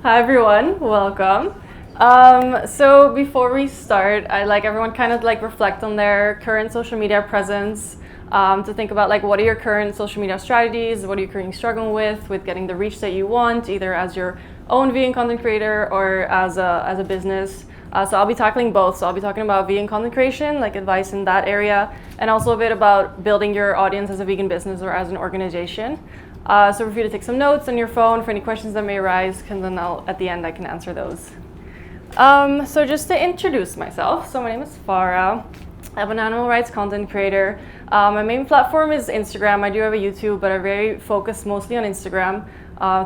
Hi everyone, welcome. So before we start, I'd like everyone kind of like reflect on their current social media presence, to think about like what are your current social media strategies, what are you currently struggling with getting the reach that you want, either as your own vegan content creator or as a business. So I'll be tackling both. So I'll be talking about vegan content creation, like advice in that area, and also a bit about building your audience as a vegan business or as an organization. So feel free to take some notes on your phone for any questions that may arise, and then at the end I can answer those. So just to introduce myself, so my name is Farah. I'm an animal rights content creator. My main platform is Instagram. I do have a YouTube, but I'm very focused mostly on Instagram,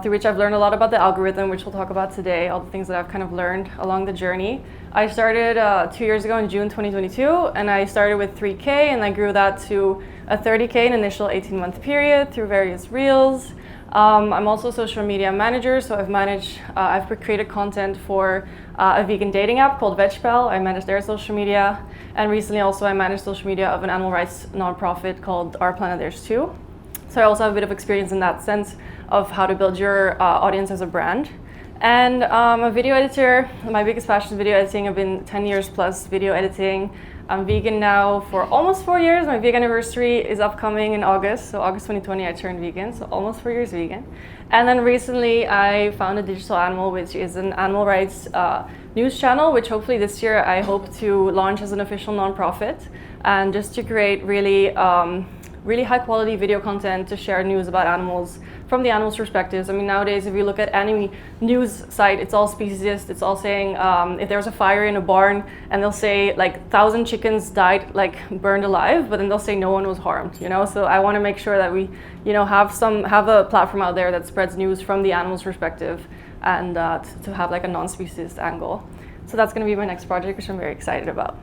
through which I've learned a lot about the algorithm, which we'll talk about today, all the things that I've kind of learned along the journey. I started 2 years ago in June 2022, and I started with 3K, and I grew that to a 30K in initial 18-month period through various reels. I'm also a social media manager, so I've created content for a vegan dating app called VegPal. I manage their social media, and recently also I managed social media of an animal rights nonprofit called Our Planet Theirs Too. So I also have a bit of experience in that sense of how to build your audience as a brand. And I'm a video editor. My biggest passion is video editing. I've been 10 years plus video editing. I'm vegan now for almost 4 years. My vegan anniversary is upcoming in August. So August 2020, I turned vegan. So almost 4 years vegan. And then recently I founded Digital Animal, which is an animal rights news channel, which hopefully this year I hope to launch as an official nonprofit. And just to create really high quality video content to share news about animals from the animals' perspectives. I mean, nowadays, if you look at any news site, it's all speciesist. It's all saying if there's a fire in a barn, and they'll say like 1,000 chickens died, like burned alive, but then they'll say no one was harmed. So I want to make sure that we, have a platform out there that spreads news from the animals' perspective, and to have like a non-speciesist angle. So that's going to be my next project, which I'm very excited about.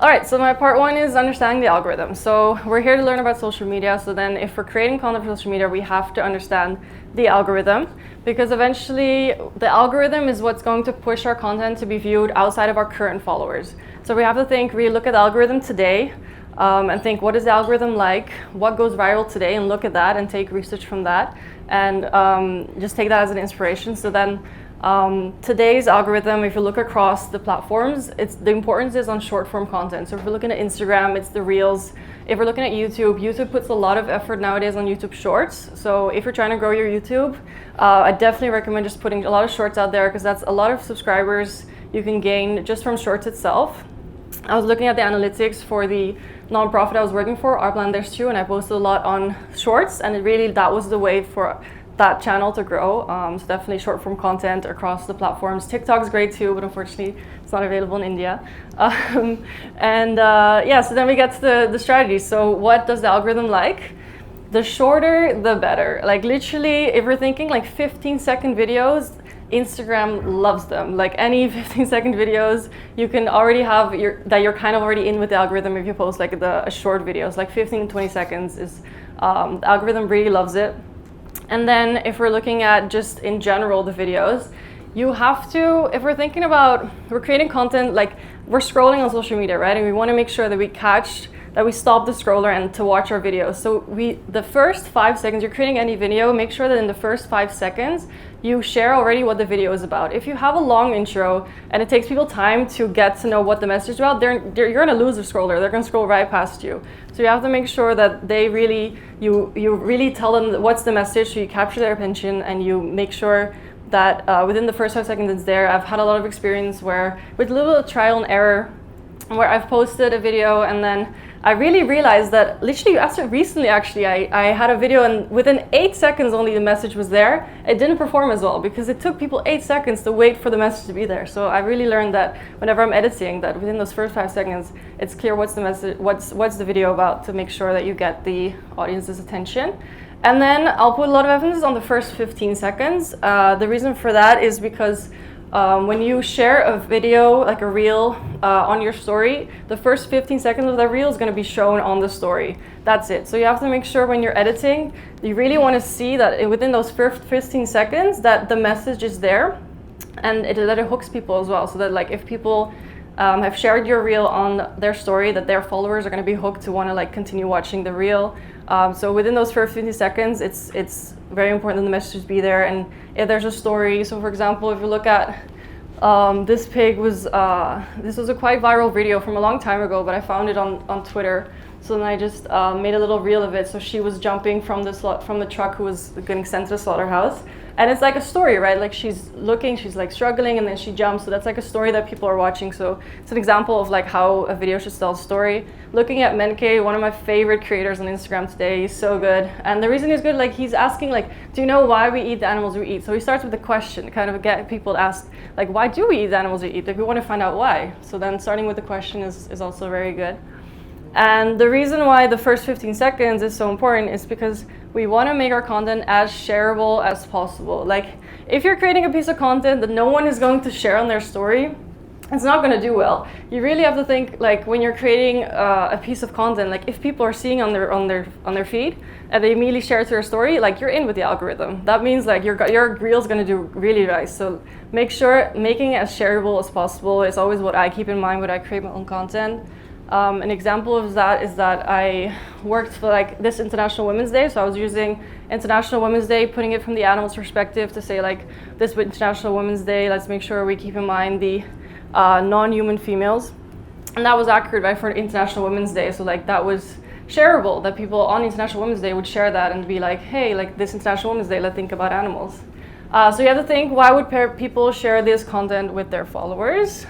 All right, so my part one is understanding the algorithm. So we're here to learn about social media. So then if we're creating content for social media, we have to understand the algorithm, because eventually the algorithm is what's going to push our content to be viewed outside of our current followers. So we have to really look at the algorithm today, and think, what is the algorithm like? What goes viral today? And look at that and take research from that, and just take that as an inspiration. So then today's algorithm, if you look across the platforms, the importance is on short form content. So if we're looking at Instagram, it's the reels. If we're looking at YouTube puts a lot of effort nowadays on YouTube Shorts. So if you're trying to grow your YouTube, I definitely recommend just putting a lot of shorts out there, because that's a lot of subscribers you can gain just from shorts itself. I was looking at the analytics for the nonprofit I was working for, Our Planet Theirs Too, and I posted a lot on shorts, and that was the way for that channel to grow. So definitely short form content across the platforms. TikTok's great too, but unfortunately it's not available in India. So then we get to the strategy. So what does the algorithm like? The shorter, the better. Like literally, if we're thinking like 15-second videos, Instagram loves them. Like any 15-second videos, you can already have you're kind of already in with the algorithm if you post like the short videos, like 15 to 20 seconds is, the algorithm really loves it. And then if we're looking at just in general the videos, you have to, if we're thinking about, we're creating content, like we're scrolling on social media, right? And we want to make sure that we stop the scroller and to watch our videos. So the first 5 seconds, you're creating any video, make sure that in the first 5 seconds, you share already what the video is about. If you have a long intro and it takes people time to get to know what the message is about, you're gonna lose the scroller. They're gonna scroll right past you. So you have to make sure that you really tell them what's the message, so you capture their attention and you make sure that within the first 5 seconds it's there. I've had a lot of experience with a little bit of trial and error, where I've posted a video and then I really realized that literally recently actually I had a video and within 8 seconds only the message was there. It didn't perform as well because it took people 8 seconds to wait for the message to be there. So I really learned that whenever I'm editing, that within those first 5 seconds it's clear what's the message, what's the video about, to make sure that you get the audience's attention. And then I'll put a lot of emphasis on the first 15 seconds. The reason for that is because when you share a video, like a reel, on your story, the first 15 seconds of that reel is going to be shown on the story. That's it. So you have to make sure when you're editing, you really want to see that within those first 15 seconds that the message is there, and that it hooks people as well. So that like if people have shared your reel on their story, that their followers are going to be hooked to want to like continue watching the reel. So within those first 50 seconds, it's very important that the messages be there. And if there's a story, so for example, if you look at this pig this was a quite viral video from a long time ago, but I found it on Twitter. So then I just made a little reel of it. So she was jumping from the truck who was getting sent to the slaughterhouse. And it's like a story, right? Like she's looking, she's like struggling, and then she jumps. So that's like a story that people are watching. So it's an example of like how a video should tell a story. Looking at Menke, one of my favorite creators on Instagram today. He's so good. And the reason he's good, like he's asking like, do you know why we eat the animals we eat? So he starts with a question, kind of get people to ask like, why do we eat the animals we eat? Like we want to find out why. So then starting with the question is also very good. And the reason why the first 15 seconds is so important is because we want to make our content as shareable as possible. Like if you're creating a piece of content that no one is going to share on their story, it's not going to do well. You really have to think like when you're creating a piece of content, like if people are seeing on their feed and they immediately share it to their story, like you're in with the algorithm. That means like your reel is going to do really nice. So make sure making it as shareable as possible is always what I keep in mind when I create my own content. An example of that is that I worked for like this International Women's Day. So I was using International Women's Day, putting it from the animal's perspective to say like this International Women's Day, let's make sure we keep in mind the non-human females. And that was accurate, right, for International Women's Day. So like that was shareable, that people on International Women's Day would share that and be like, hey, like this International Women's Day, let's think about animals. So you have to think, why would people share this content with their followers?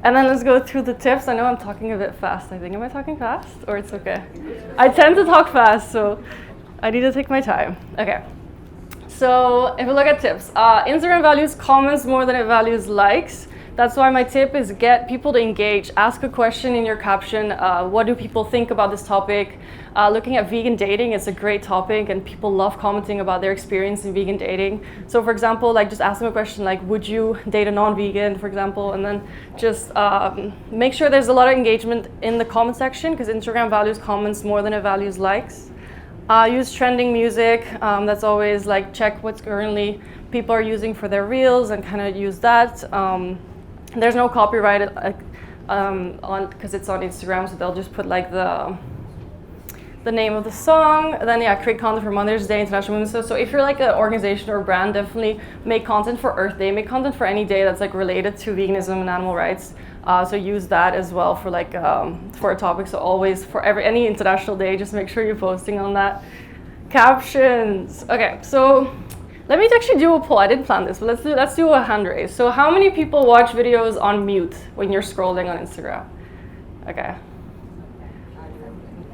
And then let's go through the tips. I know I'm talking a bit fast. Am I talking fast? Or it's okay? I tend to talk fast, so I need to take my time. Okay. So if we look at tips, Instagram values comments more than it values likes. That's why my tip is get people to engage. Ask a question in your caption. What do people think about this topic? Looking at vegan dating, it's a great topic and people love commenting about their experience in vegan dating. So for example, like just ask them a question like, would you date a non-vegan, for example? And then just make sure there's a lot of engagement in the comment section because Instagram values comments more than it values likes. Use trending music. That's always like check what's currently people are using for their reels and kind of use that. There's no copyright on because it's on Instagram, so they'll just put like the name of the song. And then create content for Mother's Day, International Women's Day. So if you're like an organization or a brand, definitely make content for Earth Day. Make content for any day that's like related to veganism and animal rights. So use that as well for like for a topic. So always for any international day, just make sure you're posting on that. Captions. Okay, so let me actually do a poll. I didn't plan this, but let's do a hand raise. So how many people watch videos on mute when you're scrolling on Instagram? Okay.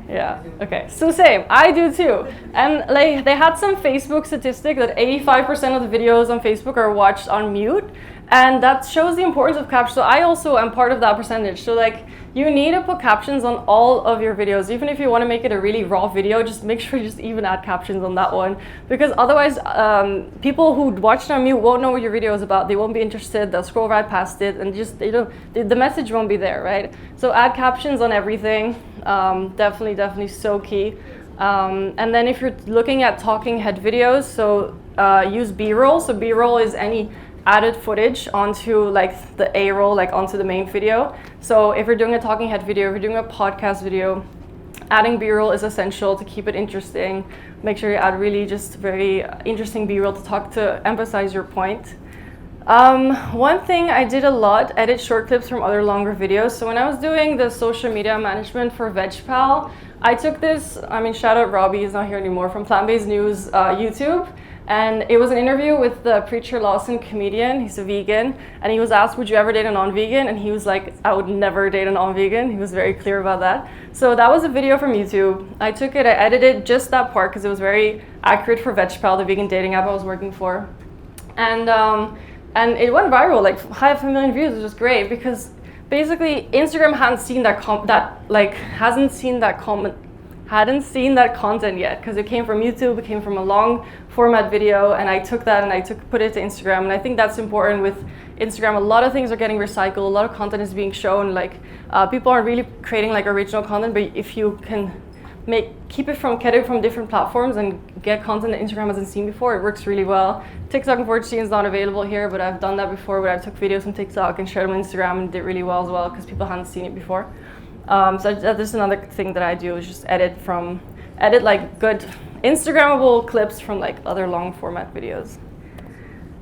Yeah, okay. So same, I do too. And like they had some Facebook statistic that 85% of the videos on Facebook are watched on mute. And that shows the importance of captions. So I also am part of that percentage. So like you need to put captions on all of your videos. Even if you want to make it a really raw video, just make sure you just even add captions on that one. Because otherwise people who watch it on mute won't know what your video is about. They won't be interested. They'll scroll right past it and just the message won't be there, right? So add captions on everything. Definitely so key. And then if you're looking at talking head videos, so use B-roll. So B-roll is any added footage onto like the A-roll, like onto the main video. So if you're doing a talking head video, if you're doing a podcast video, adding B-roll is essential to keep it interesting. Make sure you add really just very interesting B-roll to emphasize your point. One thing I did a lot, edit short clips from other longer videos. So when I was doing the social media management for VegPal, I took this, shout out Robbie, he's not here anymore, from Plant Based News YouTube. And it was an interview with the Preacher Lawson comedian. He's a vegan. And he was asked, would you ever date a non-vegan? And he was like, I would never date a non-vegan. He was very clear about that. So that was a video from YouTube. I took it, I edited just that part because it was very accurate for VegPal, the vegan dating app I was working for. And it went viral, like 500,000 views, which was great because basically Instagram hadn't seen hadn't seen that content yet because it came from YouTube, it came from a long format video, and I took that and put it to Instagram. And I think that's important with Instagram. A lot of things are getting recycled, a lot of content is being shown, like people aren't really creating like original content, but if you can get it from different platforms and get content that Instagram hasn't seen before, it works really well. TikTok unfortunately is not available here, but I've done that before where I took videos from TikTok and shared them on Instagram and did really well as well because people hadn't seen it before. So that is another thing that I do is just edit from edit like good Instagrammable clips from like other long format videos.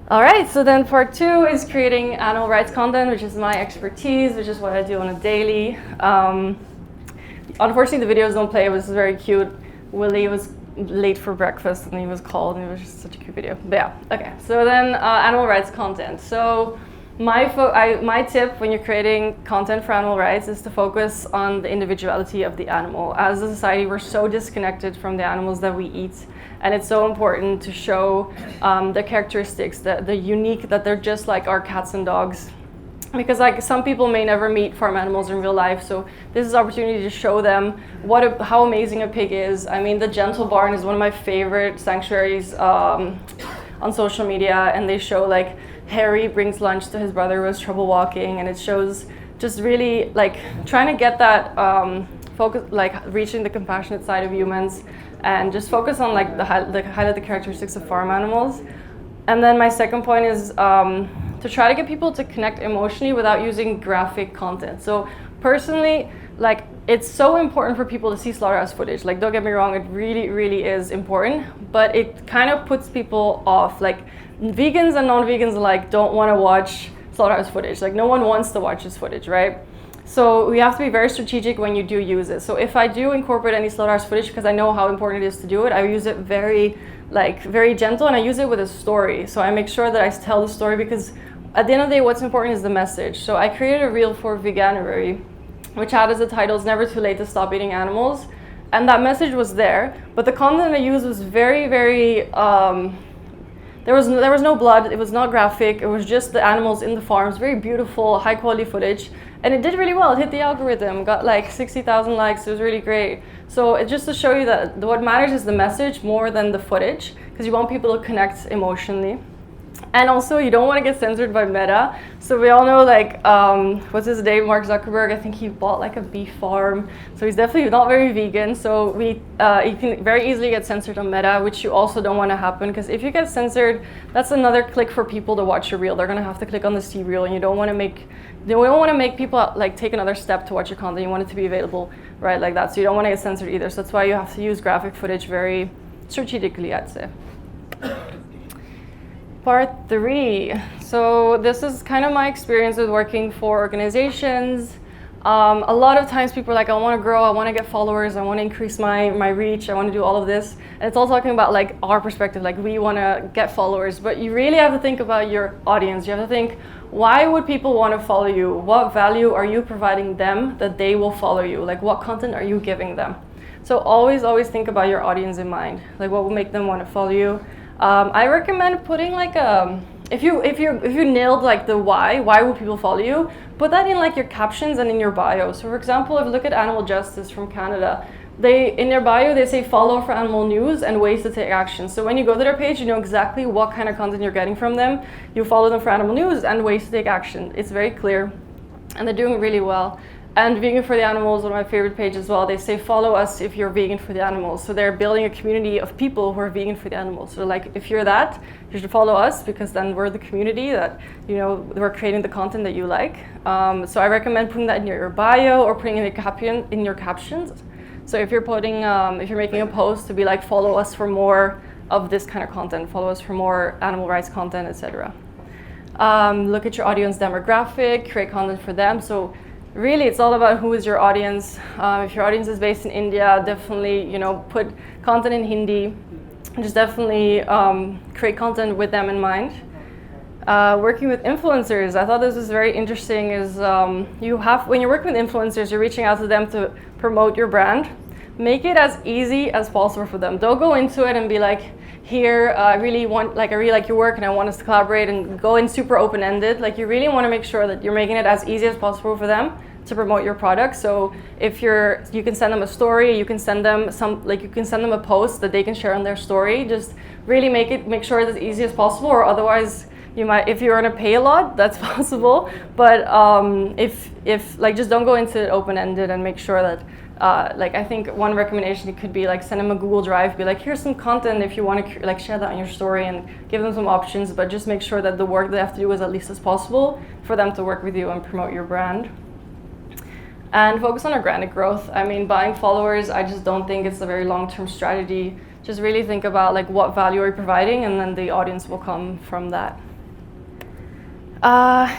All right, so then part 2 is creating animal rights content, which is my expertise, which is what I do on a daily. Unfortunately, the videos don't play. It was very cute. Willie was late for breakfast and he was called, and it was just such a cute video. But yeah, okay. So then animal rights content. So my tip when you're creating content for animal rights is to focus on the individuality of the animal. As a society, we're so disconnected from the animals that we eat, and it's so important to show the characteristics, the unique, that they're just like our cats and dogs. Because like some people may never meet farm animals in real life, so this is an opportunity to show them how amazing a pig is. I mean, the Gentle Barn is one of my favorite sanctuaries on social media, and they show like Harry brings lunch to his brother who has trouble walking, and it shows just really like trying to get that focus, like reaching the compassionate side of humans, and just focus on like highlight the characteristics of farm animals. And then my second point is to try to get people to connect emotionally without using graphic content. So personally, like it's so important for people to see slaughterhouse footage. Like don't get me wrong, it really, really is important, but it kind of puts people off. Like vegans and non-vegans alike don't want to watch slaughterhouse footage. Like no one wants to watch this footage, right? So we have to be very strategic when you do use it. So if I do incorporate any slaughterhouse footage, because I know how important it is to do it, I use it very gentle, and I use it with a story. So I make sure that I tell the story, because at the end of the day, what's important is the message. So I created a reel for Veganuary, which had as a title, "It's never too late to stop eating animals." And that message was there, but the content I used was very, very, there was no blood, it was not graphic, it was just the animals in the farms, very beautiful, high quality footage. And it did really well, it hit the algorithm, got like 60,000 likes, it was really great. So it's just to show you that what matters is the message more than the footage, because you want people to connect emotionally. And also, you don't want to get censored by Meta. So we all know, like, what's his name, Mark Zuckerberg, I think he bought like a beef farm. So he's definitely not very vegan. So you can very easily get censored on Meta, which you also don't want to happen, because if you get censored, that's another click for people to watch your reel. They're going to have to click on the C reel, and you don't want to make people like take another step to watch your content. You want it to be available right like that. So you don't want to get censored either. So that's why you have to use graphic footage very strategically, I'd say. Part 3. So this is kind of my experience with working for organizations. A lot of times people are like, I want to grow, I want to get followers, I want to increase my reach, I want to do all of this. And it's all talking about like our perspective, like we want to get followers. But you really have to think about your audience. You have to think, why would people want to follow you? What value are you providing them that they will follow you? Like what content are you giving them? So always think about your audience in mind. Like what will make them want to follow you? I recommend putting like if you nailed like the why would people follow you, put that in like your captions and in your bio. So for example, if you look at Animal Justice from Canada, in their bio they say follow for animal news and ways to take action. So when you go to their page, you know exactly what kind of content you're getting from them. You follow them for animal news and ways to take action. It's very clear, and they're doing really well. And Vegan for the Animals, one of my favorite pages as well, they say follow us if you're vegan for the animals. So they're building a community of people who are vegan for the animals. So like if you're that, you should follow us, because then we're the community that, you know, we're creating the content that you like. So I recommend putting that in your bio or putting in your captions. So if you're if you're making a post, to be like follow us for more of this kind of content, follow us for more animal rights content, etc. Look at your audience demographic, create content for them. So really, it's all about who is your audience. If your audience is based in India, definitely, you know, put content in Hindi. Just definitely create content with them in mind. Working with influencers, I thought this was very interesting. Is when you're working with influencers, you're reaching out to them to promote your brand. Make it as easy as possible for them. Don't go into it and be like, here, I really like your work and I want us to collaborate, and go in super open-ended. Like you really want to make sure that you're making it as easy as possible for them to promote your product. So if you can send them a story, you can send them a post that they can share on their story. Just really make sure it's as easy as possible, or otherwise you might, if you're gonna pay a lot, that's possible. But if just don't go into it open-ended, and make sure that I think one recommendation could be like send them a Google Drive, be like, here's some content if you want to share that on your story, and give them some options, but just make sure that the work they have to do is at least as possible for them to work with you and promote your brand. and focus on organic growth. I mean, buying followers, I just don't think it's a very long-term strategy. Just really think about like what value are you providing, and then the audience will come from that.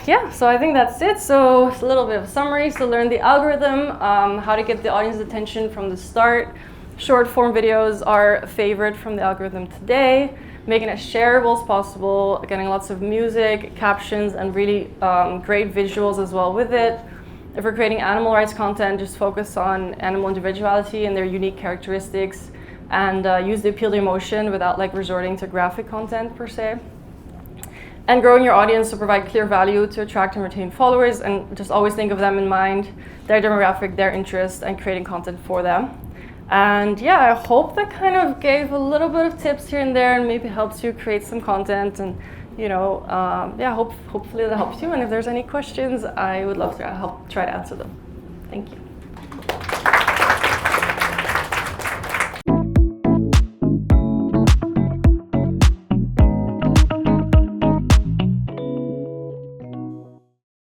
Yeah, so I think that's it. So it's a little bit of a summary. So learn the algorithm, how to get the audience's attention from the start. Short form videos are a favorite from the algorithm today. Making it shareable as possible, getting lots of music, captions, and really great visuals as well with it. If we're creating animal rights content, just focus on animal individuality and their unique characteristics, and use the appeal to emotion without like resorting to graphic content per se. And growing your audience to provide clear value to attract and retain followers, and just always think of them in mind, their demographic, their interest, and creating content for them. And yeah, I hope that kind of gave a little bit of tips here and there, and maybe helps you create some content. And yeah, hopefully that helps you. And if there's any questions, I would love to help try to answer them. Thank you.